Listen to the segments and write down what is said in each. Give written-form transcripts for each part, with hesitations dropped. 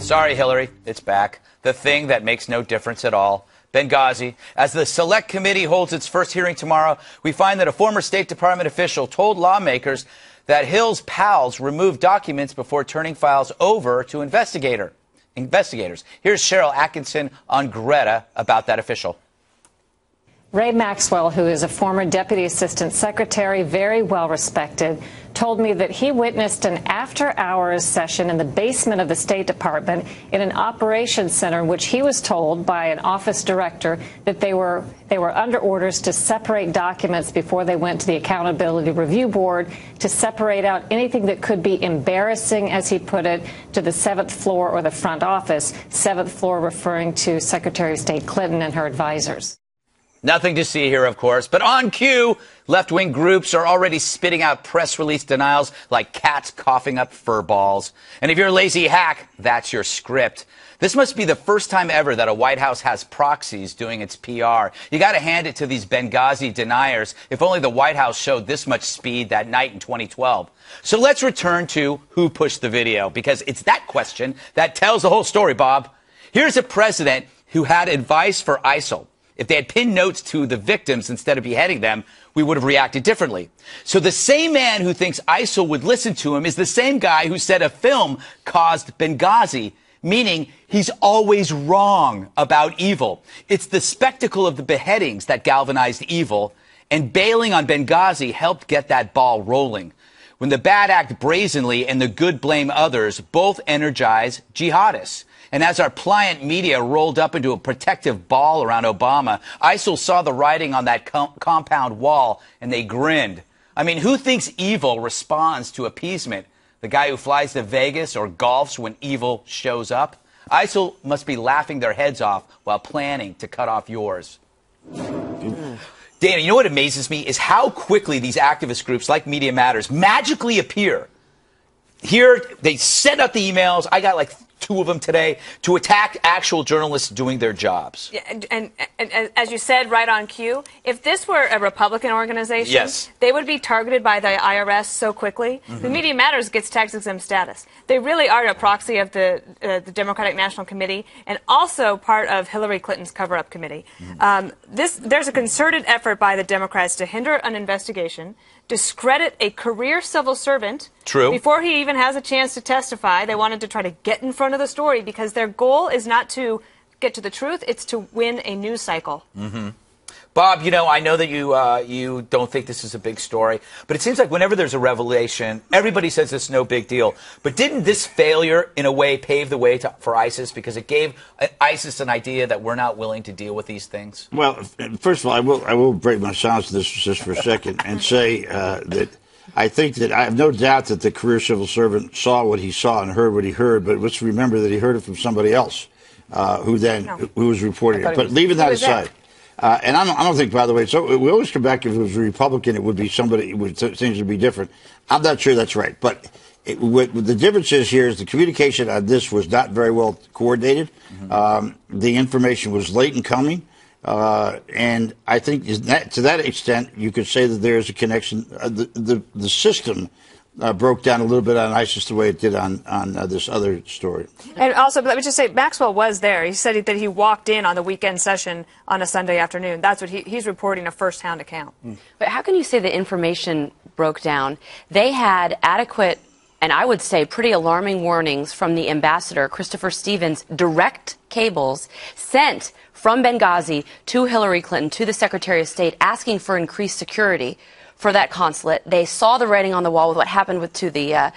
Sorry, Hillary, it's back. The thing that makes no difference at all. Benghazi. As the Select Committee holds its first hearing tomorrow, we find that a former State Department official told lawmakers that Hill's pals removed documents before turning files over to investigators. Here's Cheryl Atkinson on Greta about that official. Ray Maxwell, who is a former Deputy Assistant Secretary, very well respected, told me that he witnessed an after-hours session in the basement of the State Department in an operations center in which he was told by an office director that they were under orders to separate documents before they went to the Accountability Review Board, to separate out anything that could be embarrassing, as he put it, to the 7th floor or the front office, 7th floor referring to Secretary of State Clinton and her advisors. Nothing to see here, of course, but on cue, left-wing groups are already spitting out press release denials like cats coughing up fur balls. And if you're a lazy hack, that's your script. This must be the first time ever that a White House has proxies doing its PR. You got to hand it to these Benghazi deniers. If only the White House showed this much speed that night in 2012. So let's return to who pushed the video, because it's that question that tells the whole story, Bob. Here's a president who had advice for ISIL. If they had pinned notes to the victims instead of beheading them, we would have reacted differently. So the same man who thinks ISIL would listen to him is the same guy who said a film caused Benghazi, meaning he's always wrong about evil. It's the spectacle of the beheadings that galvanized evil, and bailing on Benghazi helped get that ball rolling. When the bad act brazenly and the good blame others, both energize jihadists. And as our pliant media rolled up into a protective ball around Obama, ISIL saw the writing on that compound wall, and they grinned. I mean, who thinks evil responds to appeasement? The guy who flies to Vegas or golfs when evil shows up? ISIL must be laughing their heads off while planning to cut off yours. Dana, you know what amazes me is how quickly these activist groups like Media Matters magically appear. Here, they send out the emails. I got like 2 of them today, to attack actual journalists doing their jobs. Yeah, and as you said, right on cue, if this were a Republican organization, yes, they would be targeted by the IRS so quickly. The Media Matters gets tax-exempt status. They really are a proxy of the Democratic National Committee and also part of Hillary Clinton's cover-up committee. There's a concerted effort by the Democrats to hinder an investigation, discredit a career civil servant. True. Before he even has a chance to testify. They wanted to try to get in front of the story because their goal is not to get to the truth, it's to win a news cycle. Bob, you know, I know that you don't think this is a big story, but it seems like whenever there's a revelation, everybody says it's no big deal. But didn't this failure, in a way, pave the way for ISIS? Because it gave ISIS an idea that we're not willing to deal with these things? Well, first of all, I will break my silence to this just for a second and say that I think that I have no doubt that the career civil servant saw what he saw and heard what he heard, but let's remember that he heard it from somebody else who was reporting it. But leaving that aside. And I don't think, by the way, so we always come back, if it was a Republican, it would be somebody, things would be different. I'm not sure that's right. But what the difference is here is the communication on this was not very well coordinated. The information was late in coming. And I think to that extent, you could say that there is a connection. The system broke down a little bit on ISIS the way it did on this other story. And also, let me just say, Maxwell was there. He said that he walked in on the weekend session on a Sunday afternoon. That's what he's reporting, a first-hand account. But how can you say the information broke down? They had adequate, and I would say pretty alarming warnings from the ambassador, Christopher Stevens, direct cables sent from Benghazi to Hillary Clinton, to the Secretary of State, asking for increased security for that consulate. They saw the writing on the wall with what happened to the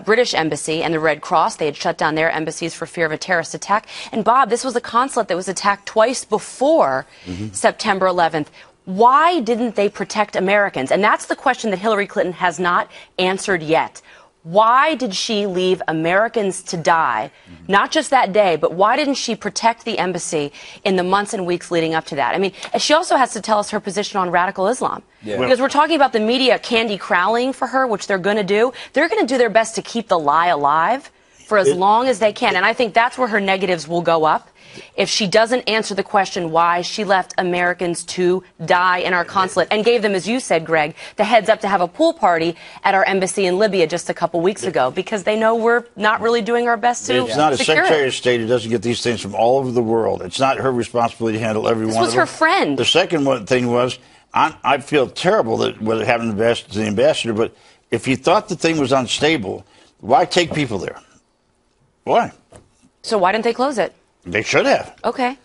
British embassy and the Red Cross. They had shut down their embassies for fear of a terrorist attack. And Bob, this was a consulate that was attacked twice before September 11th. Why didn't they protect Americans? And that's the question that Hillary Clinton has not answered yet. Why did she leave Americans to die, not just that day, but why didn't she protect the embassy in the months and weeks leading up to that? I mean, she also has to tell us her position on radical Islam. Because we're talking about the media candy crowling for her, which they're going to do. They're going to do their best to keep the lie alive. for as long as they can. And I think that's where her negatives will go up. If she doesn't answer the question why she left Americans to die in our consulate and gave them, as you said, Greg, the heads up to have a pool party at our embassy in Libya just a couple weeks ago, because they know we're not really doing our best to It's not a secure Secretary it. of State who doesn't get these things from all over the world. It's not her responsibility to handle every one of them. This was her friend. The second thing was, I feel terrible that what happened to the ambassador, but if you thought the thing was unstable, why take people there? Why? So why didn't they close it? They should have. Okay.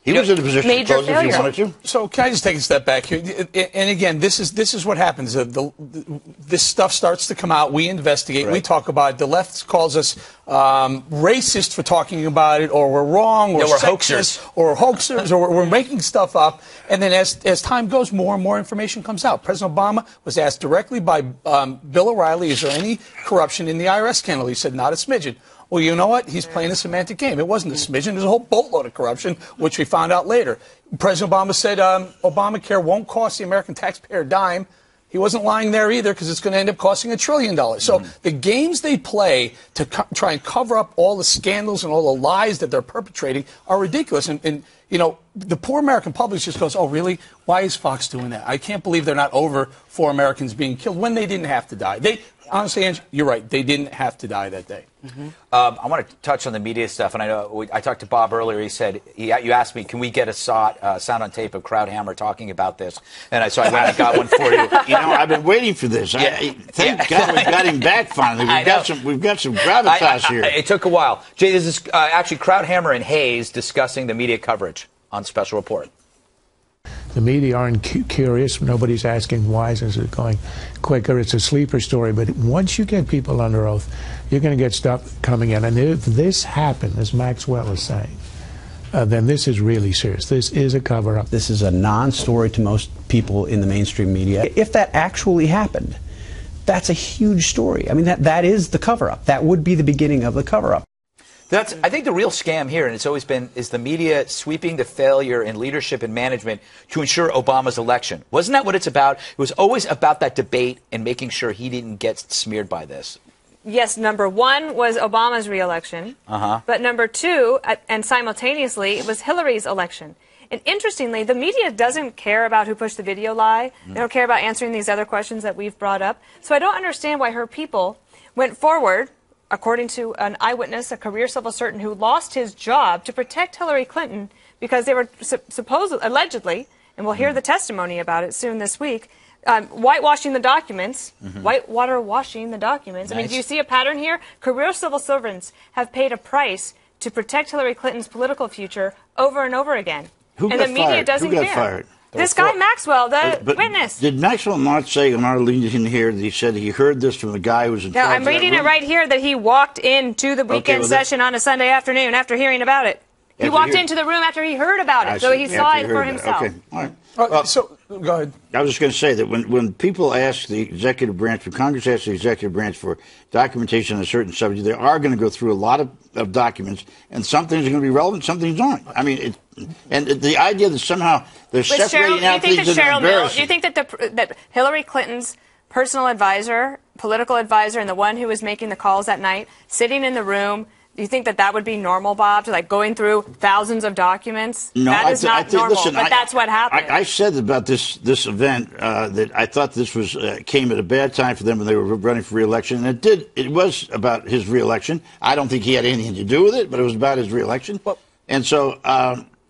He was in a position to major close it if he wanted to. So can I just take a step back here? And again, this is what happens. This stuff starts to come out. We investigate. Right. We talk about it. The left calls us racist for talking about it, or we're wrong, or we're sexist, or hoaxers, or we're making stuff up. And then as time goes, more and more information comes out. President Obama was asked directly by Bill O'Reilly, is there any corruption in the IRS scandal? He said, not a smidgen. Well, you know what? He's playing a semantic game. It wasn't a smidgen. There's a whole boatload of corruption, which we found out later. President Obama said Obamacare won't cost the American taxpayer a dime. He wasn't lying there either, because it's going to end up costing $1 trillion. So the games they play to try and cover up all the scandals and all the lies that they're perpetrating are ridiculous. And you know, the poor American public just goes, oh, really? Why is Fox doing that? I can't believe they're not over 4 Americans being killed when they didn't have to die. Honestly, Ange, you're right. They didn't have to die that day. I want to touch on the media stuff, and I know I talked to Bob earlier. He said, you asked me, can we get a sound on tape of Krauthammer talking about this? And so I went and got one for you. You know, I've been waiting for this. Thank God we got him back finally. We've got some gravitas here. It took a while. Jay, this is actually Krauthammer and Hayes discussing the media coverage on Special Report. The media aren't curious. Nobody's asking why is it going quicker. It's a sleeper story. But once you get people under oath, you're going to get stuff coming in. And if this happened, as Maxwell is saying, then this is really serious. This is a cover-up. This is a non-story to most people in the mainstream media. If that actually happened, that's a huge story. I mean, that is the cover-up. That would be the beginning of the cover-up. I think the real scam here, and it's always been, is the media sweeping the failure in leadership and management to ensure Obama's election. Wasn't that what it's about? It was always about that debate and making sure he didn't get smeared by this. Yes, number one was Obama's reelection. But number two, and simultaneously, it was Hillary's election. And interestingly, the media doesn't care about who pushed the video lie. They don't care about answering these other questions that we've brought up. So I don't understand why her people went forward, according to an eyewitness, a career civil servant who lost his job, to protect Hillary Clinton because they were allegedly, and we'll hear the testimony about it soon this week, whitewashing the documents, whitewater washing the documents. Nice. I mean, do you see a pattern here? Career civil servants have paid a price to protect Hillary Clinton's political future over and over again. Who and got the media fired? doesn't Who got care. fired? This guy Maxwell, the witness. Did Maxwell not say on our lead in here that he said he heard this from the guy who was in charge Now, I'm reading it right here that he walked into the weekend session on a Sunday afternoon after hearing about it. He walked into the room after he heard about it, so he saw it for himself. Okay, all right. Well, so go ahead. I was just going to say that when people ask the executive branch, when Congress asks the executive branch for documentation on a certain subject, they are going to go through a lot of documents, and some things are going to be relevant, some things aren't. I mean, the idea that somehow they're separating out things that are embarrassing. Do you think that Hillary Clinton's personal advisor, political advisor, and the one who was making the calls that night, sitting in the room, do you think that would be normal, Bob, to going through thousands of documents? No, that is not normal, listen, but that's what happened. I said about this event that I thought this came at a bad time for them when they were running for re-election, and it was about his re-election. I don't think he had anything to do with it, but it was about his re-election. And so,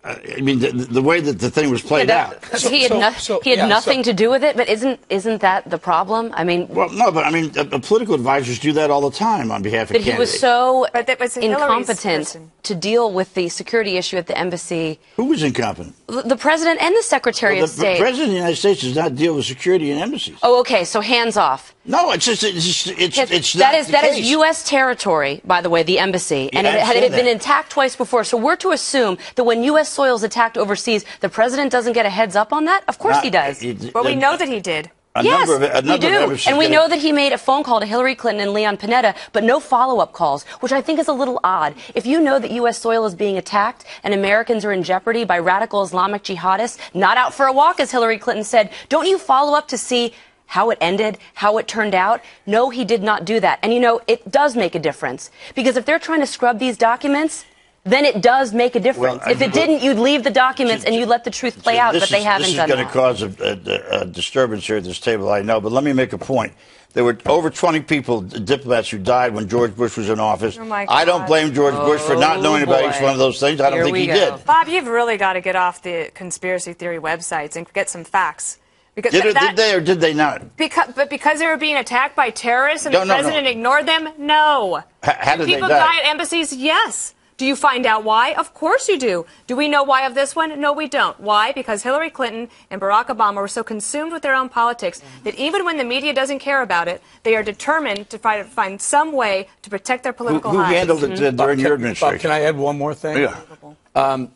I mean, the way that the thing was played out. He had nothing to do with it, but isn't that the problem? I mean, well, no, but I mean, political advisors do that all the time on behalf of candidates. But he was so was incompetent to deal with the security issue at the embassy. Who was incompetent? The president and the Secretary of State. The president of the United States does not deal with security in embassies. Oh, okay, so hands off. No, it's not that is U.S. territory, by the way, the embassy, and it had been attacked twice before. So we're to assume that when U.S. soil is attacked overseas, the president doesn't get a heads up on that? Of course he does. But we know that he did. Yes, we do. And we know that he made a phone call to Hillary Clinton and Leon Panetta, but no follow-up calls, which I think is a little odd. If you know that U.S. soil is being attacked and Americans are in jeopardy by radical Islamic jihadists, not out for a walk, as Hillary Clinton said, don't you follow up to see how it ended, how it turned out. No, he did not do that. And, you know, it does make a difference. Because if they're trying to scrub these documents, then it does make a difference. If it didn't, you'd leave the documents and you'd let the truth play out, but they haven't done that. This is going to cause a disturbance here at this table, I know. But let me make a point. There were over 20 people, diplomats, who died when George Bush was in office. Oh my God. I don't blame George Bush for not knowing about each one of those things. I don't think he did. Bob, you've really got to get off the conspiracy theory websites and get some facts. Because did they or did they not? Because they were being attacked by terrorists and the president ignored them? No. How did people they die? Die at embassies? Yes. Do you find out why? Of course you do. Do we know why of this one? No, we don't. Why? Because Hillary Clinton and Barack Obama were so consumed with their own politics that even when the media doesn't care about it, they are determined to try to find some way to protect their political lives. Who handled it during your administration? Bob, can I add one more thing? Yeah.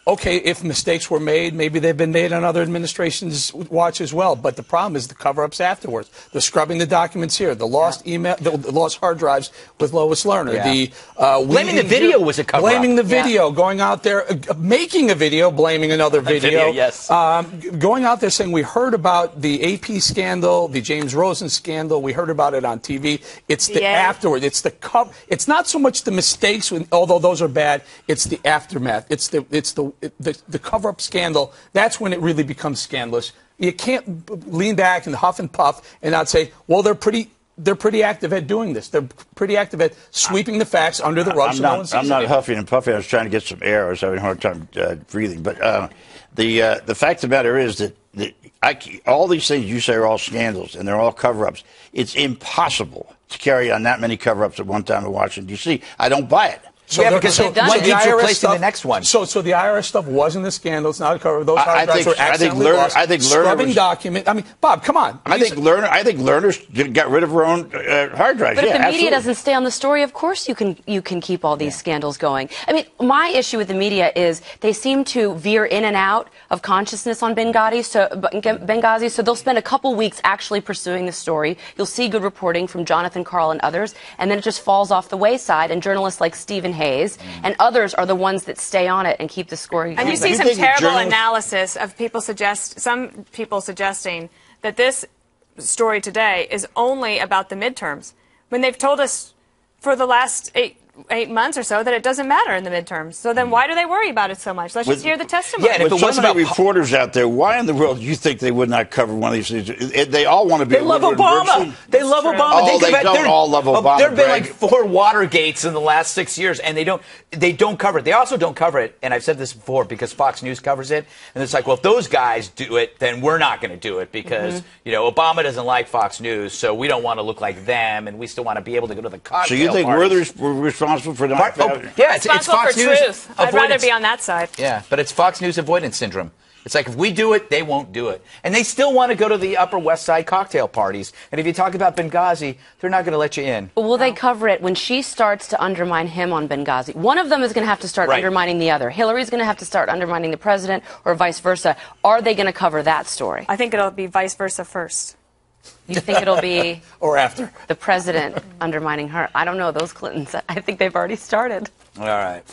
Okay, if mistakes were made, maybe they've been made on other administrations' watch as well. But the problem is the cover-ups afterwards, the scrubbing the documents here, the lost email, the lost hard drives with Lois Lerner, the blaming the video was a cover-up. Blaming the video, going out there, making a video, blaming another video. Yes. Going out there saying we heard about the AP scandal, the James Rosen scandal, we heard about it on TV. It's the afterward. It's the cover. It's not so much the mistakes, although those are bad. It's the aftermath. It's the cover-up scandal. That's when it really becomes scandalous. You can't lean back and huff and puff and not say, well, they're pretty active at doing this. They're pretty active at sweeping the facts under the rug. I'm not huffing and puffing. I was trying to get some air. I was having a hard time breathing. But the fact of the matter is that all these things you say are all scandals and they're all cover-ups. It's impossible to carry on that many cover-ups at one time in Washington, D.C. I don't buy it. So because one gets replaced in the next one. So the IRS stuff wasn't a scandal. It's not a cover. Those hard drives were accidentally lost. I think Lerner scrubbing document. I mean, Bob, come on. I think Lerner got rid of her own hard drives. But if the media doesn't stay on the story, of course you can keep all these scandals going. I mean, my issue with the media is they seem to veer in and out of consciousness on Benghazi. So they'll spend a couple weeks actually pursuing the story. You'll see good reporting from Jonathan Karl and others, and then it just falls off the wayside. And journalists like Stephen Hayes and others are the ones that stay on it and keep the score. And you see some terrible analysis of some people suggesting that this story today is only about the midterms, when they've told us for the last eight months or so that it doesn't matter in the midterms. So then why do they worry about it so much? Let's just hear the testimony. Yeah, and if it wasn't about reporters out there, why in the world do you think they would not cover one of these things? They all want to be. They love Obama. They love Obama. Oh, they don't all love Obama. There have been like 4 Watergates in the last 6 years, and they don't cover it. They also don't cover it, and I've said this before, because Fox News covers it, and it's like, well, if those guys do it, then we're not going to do it because Obama doesn't like Fox News, so we don't want to look like them, and we still want to be able to go to the cocktail So you think parties. we're responsible for not? Yeah, it's Fox News truth. I'd rather be on that side. Yeah, but it's Fox News avoidance syndrome. It's like if we do it, they won't do it. And they still want to go to the Upper West Side cocktail parties. And if you talk about Benghazi, they're not going to let you in. But will they cover it when she starts to undermine him on Benghazi? One of them is going to have to start undermining the other. Hillary's going to have to start undermining the president, or vice versa. Are they going to cover that story? I think it'll be vice versa first. You think it'll be or after the president undermining her? I don't know. Those Clintons, I think they've already started. All right.